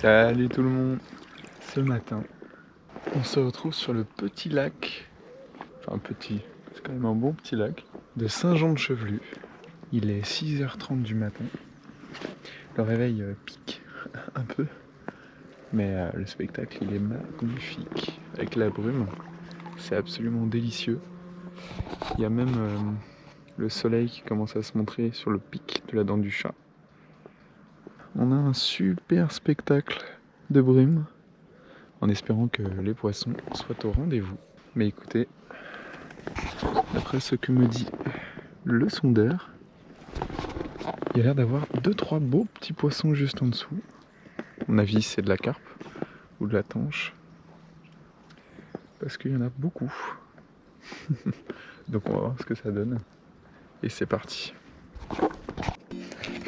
Salut tout le monde. Ce matin, on se retrouve sur le petit lac, enfin petit, c'est quand même un bon petit lac, de Saint-Jean-de-Chevelu. Il est 6h30 du matin. Le réveil pique un peu, mais le spectacle il est magnifique. Avec la brume, c'est absolument délicieux. Il y a même le soleil qui commence à se montrer sur le pic de la dent du chat. On a un super spectacle de brume, en espérant que les poissons soient au rendez-vous. Mais écoutez, d'après ce que me dit le sondeur, il y a l'air d'avoir 2-3 beaux petits poissons juste en dessous. À mon avis, c'est de la carpe ou de la tanche, parce qu'il y en a beaucoup. Donc on va voir ce que ça donne. Et c'est parti.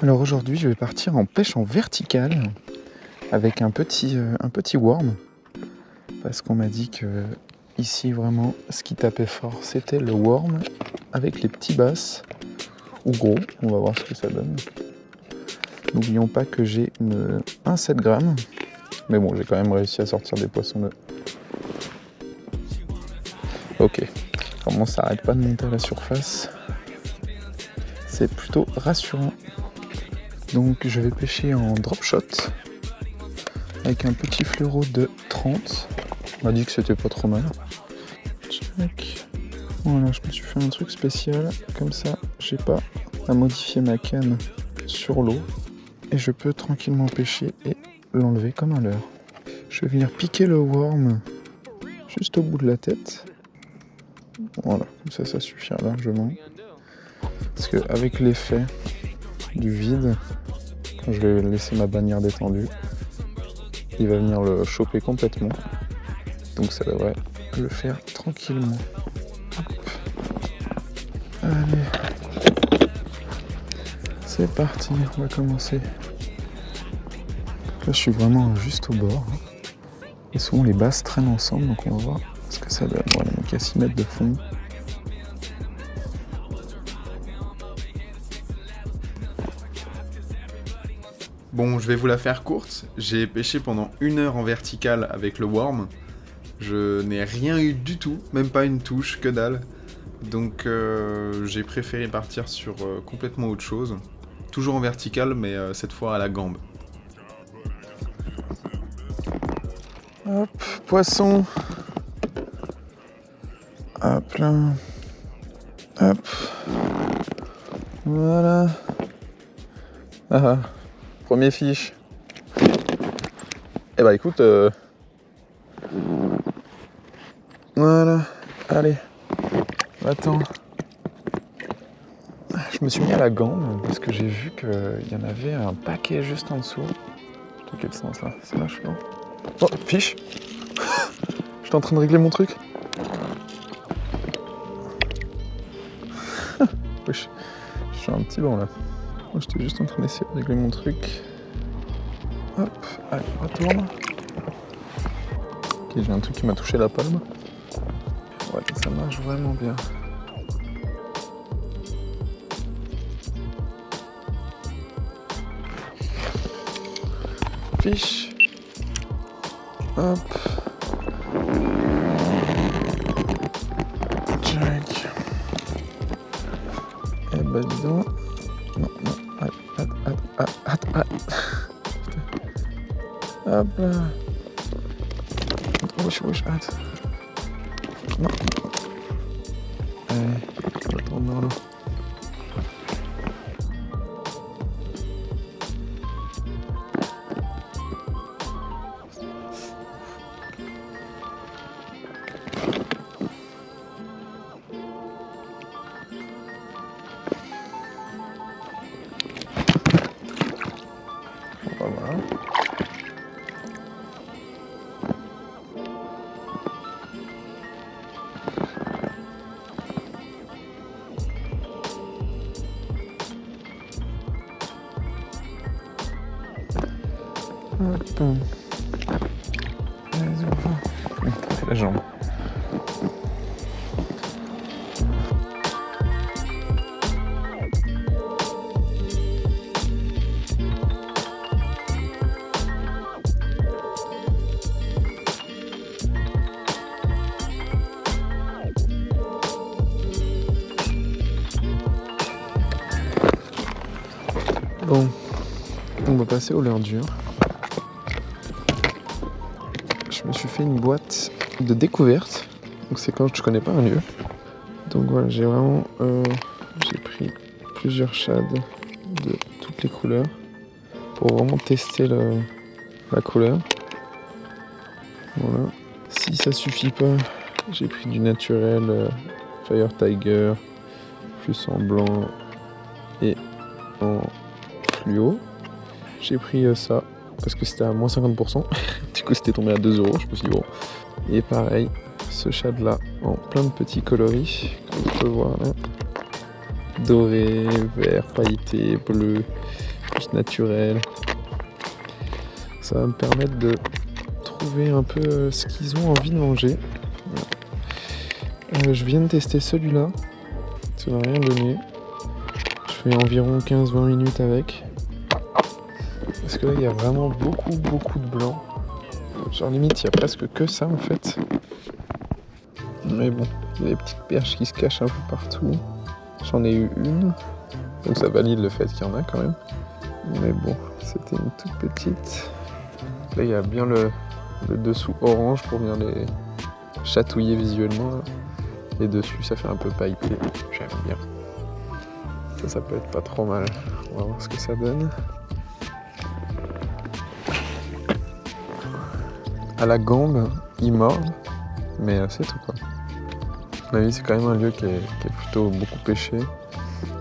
Alors aujourd'hui, je vais partir en pêche en verticale avec un petit worm, parce qu'on m'a dit que ici vraiment ce qui tapait fort c'était le worm avec les petits basses ou gros. On va voir ce que ça donne. N'oublions pas que j'ai un 7 grammes, mais bon, j'ai quand même réussi à sortir des poissons de... Ok, comment ça arrête pas de monter à la surface, c'est plutôt rassurant. Donc je vais pêcher en drop shot avec un petit fluoro de 30. On m'a dit que c'était pas trop mal. Check. Voilà, je me suis fait un truc spécial, comme ça j'ai pas à modifier ma canne sur l'eau et je peux tranquillement pêcher et l'enlever comme à l'heure. Je vais venir piquer le worm juste au bout de la tête. Voilà, comme ça suffira largement. Parce qu'avec l'effet du vide, quand je vais laisser ma bannière détendue, il va venir le choper complètement. Donc ça devrait le faire tranquillement. Hop. Allez, c'est parti, on va commencer. Là je suis vraiment juste au bord. Et souvent les basses traînent ensemble, donc on va voir ce que ça donne. Voilà, donc il y a 6 mètres de fond. Bon, je vais vous la faire courte. J'ai pêché pendant 1 heure en verticale avec le worm. Je n'ai rien eu du tout, même pas une touche, que dalle. Donc j'ai préféré partir sur complètement autre chose. Toujours en verticale, mais cette fois à la gambe. Hop, poisson. Hop là. Hop. Voilà. Ah, premier fiche. Eh bah écoute, voilà, allez, attends. Je me suis mis à la gambe parce que j'ai vu qu'il y en avait un paquet juste en dessous. Dans quel sens là? C'est là, je suis là. Oh, fiche. J'étais en train de régler mon truc. Wesh, je suis un petit banc là. Moi j'étais juste en train d'essayer de régler mon truc. Hop, allez, retourne. Ok, j'ai un truc qui m'a touché la palme. Ouais, ça marche vraiment bien. Fiche. Hop. Check. Eh ben dis donc. Non, attends. Hop là. Wesh, hâte. Non. Allez, retourne dans l'eau. Voilà. Hop. Vas-y, enfin. C'est la jambe. passer au leurre dur. Je me suis fait une boîte de découverte. Donc c'est quand je connais pas un lieu. Donc voilà, j'ai vraiment j'ai pris plusieurs shades de toutes les couleurs pour vraiment tester la couleur. Voilà. Si ça suffit pas, j'ai pris du naturel Fire Tiger, plus en blanc et en fluo. J'ai pris ça parce que c'était à moins 50%. Du coup c'était tombé à 2 €. Je me suis dit bon. Et pareil, ce shade là en plein de petits coloris, comme on peut voir là. Doré, vert, pailleté, bleu, plus naturel. Ça va me permettre de trouver un peu ce qu'ils ont envie de manger. Je viens de tester celui-là. Ça n'a rien donné. Je fais environ 15-20 minutes avec. Parce que là, il y a vraiment beaucoup de blanc. Genre limite, il y a presque que ça en fait. Mais bon, il y a des petites perches qui se cachent un peu partout. J'en ai eu une. Donc ça valide le fait qu'il y en a quand même. Mais bon, c'était une toute petite. Là, il y a bien le dessous orange pour bien les chatouiller visuellement. Là. Et dessus, ça fait un peu pailleté. J'aime bien. Ça peut être pas trop mal. On va voir ce que ça donne. À la gambe, ils mordent, mais c'est tout quoi. À mon avis, c'est quand même un lieu qui est plutôt beaucoup pêché.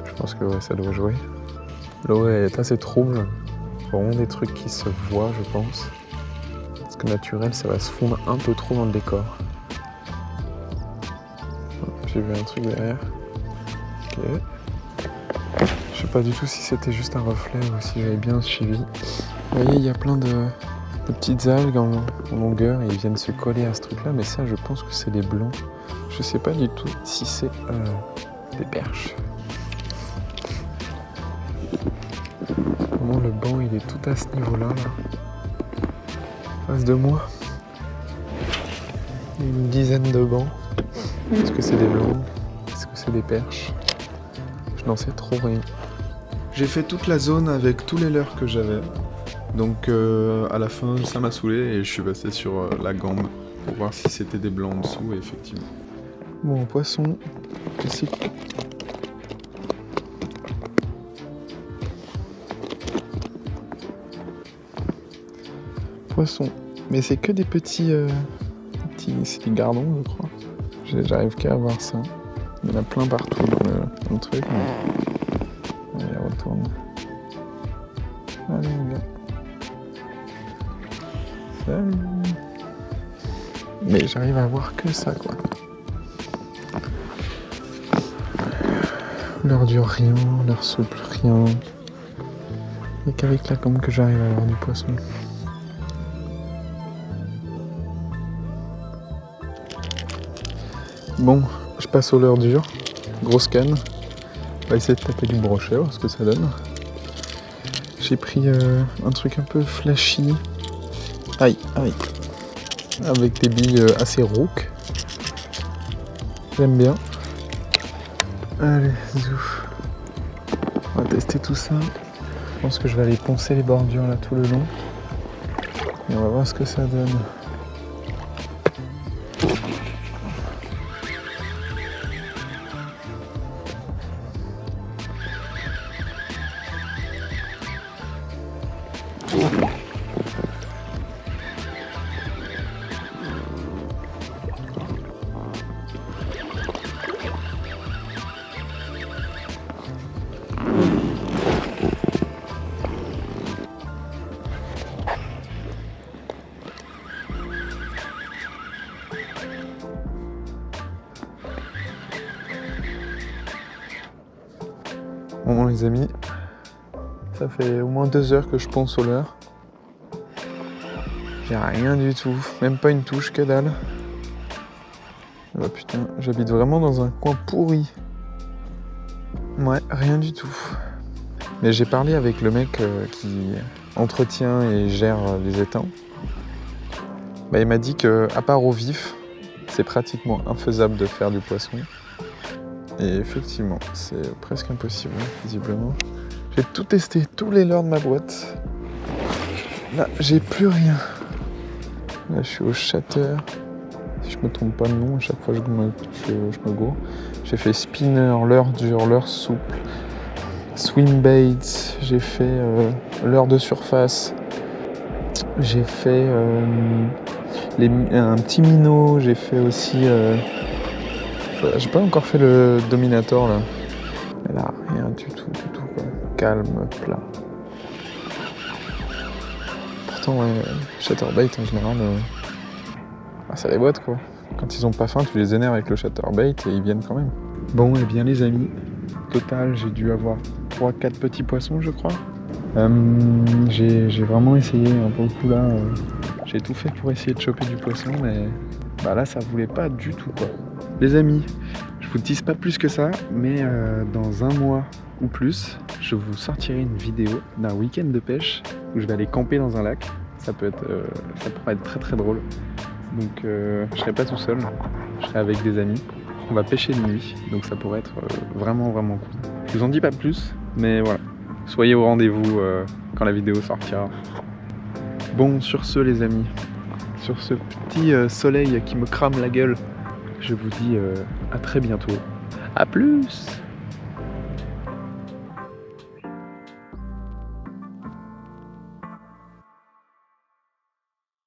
Je pense que ouais, ça doit jouer. L'eau est assez trouble. Vraiment des trucs qui se voient, je pense. Parce que naturel, ça va se fondre un peu trop dans le décor. J'ai vu un truc derrière. Ok. Je sais pas du tout si c'était juste un reflet ou si j'avais bien suivi. Vous voyez, il y a plein de petites algues en longueur et ils viennent se coller à ce truc là, mais ça je pense que c'est des blancs. Je sais pas du tout si c'est des perches. Vraiment le banc il est tout à ce niveau là, en face de moi. Il y a une dizaine de bancs. Est-ce que c'est des blancs? Est-ce que c'est des perches? Je n'en sais trop rien. J'ai fait toute la zone avec tous les leurres que j'avais. Donc à la fin ça m'a saoulé et je suis passé sur la gambe pour voir si c'était des blancs en dessous et effectivement. Bon, poisson, ici. Poisson, mais c'est que des petits c'est des gardons je crois. J'arrive qu'à voir ça. Il y en a plein partout dans le truc. Mais... Allez, retourne. Allez mon gars. Salut. Mais j'arrive à voir que ça quoi. L'heure dure rien, l'heure souple rien. Et qu'avec la cambre que j'arrive à avoir du poisson. Bon, je passe au leurre dur. Grosse canne. On va essayer de taper du brochet, voir ce que ça donne. J'ai pris un truc un peu flashy. Aïe, aïe. Avec des billes assez rauques. J'aime bien. Allez, zouf. On va tester tout ça. Je pense que je vais aller poncer les bordures là tout le long. Et on va voir ce que ça donne. Bon les amis, ça fait au moins 2 heures que je ponce au leurre. J'ai rien du tout, même pas une touche, que dalle. Oh putain, j'habite vraiment dans un coin pourri. Ouais, rien du tout. Mais j'ai parlé avec le mec qui entretient et gère les étangs. Bah, il m'a dit que à part au vif, c'est pratiquement infaisable de faire du poisson. Et effectivement, c'est presque impossible, visiblement. J'ai tout testé, tous les leurres de ma boîte. Là, j'ai plus rien. Là, je suis au Shatter. Si je me trompe pas de nom, à chaque fois je me gourre. J'ai fait spinner, leurre dur, leurre souple, swim baits, j'ai fait leurre de surface, j'ai fait un petit minnow, j'ai fait aussi... j'ai pas encore fait le dominator là. Mais là, rien du tout quoi. Calme, plat. Pourtant, ouais, chatterbait en général, ça les boîte quoi. Quand ils ont pas faim, tu les énerves avec le chatterbait et ils viennent quand même. Bon, et bien les amis, au total, j'ai dû avoir 3-4 petits poissons, je crois. J'ai vraiment essayé, pour le coup là, j'ai tout fait pour essayer de choper du poisson, mais bah là, ça voulait pas du tout quoi. Les amis, je vous tease pas plus que ça, mais dans un mois ou plus, je vous sortirai une vidéo d'un week-end de pêche où je vais aller camper dans un lac. Ça pourrait être très très drôle. Donc je serai pas tout seul, je serai avec des amis. On va pêcher de nuit, donc ça pourrait être vraiment vraiment cool. Je vous en dis pas plus, mais voilà. Soyez au rendez-vous quand la vidéo sortira. Bon, sur ce les amis, sur ce petit soleil qui me crame la gueule, je vous dis à très bientôt. A plus!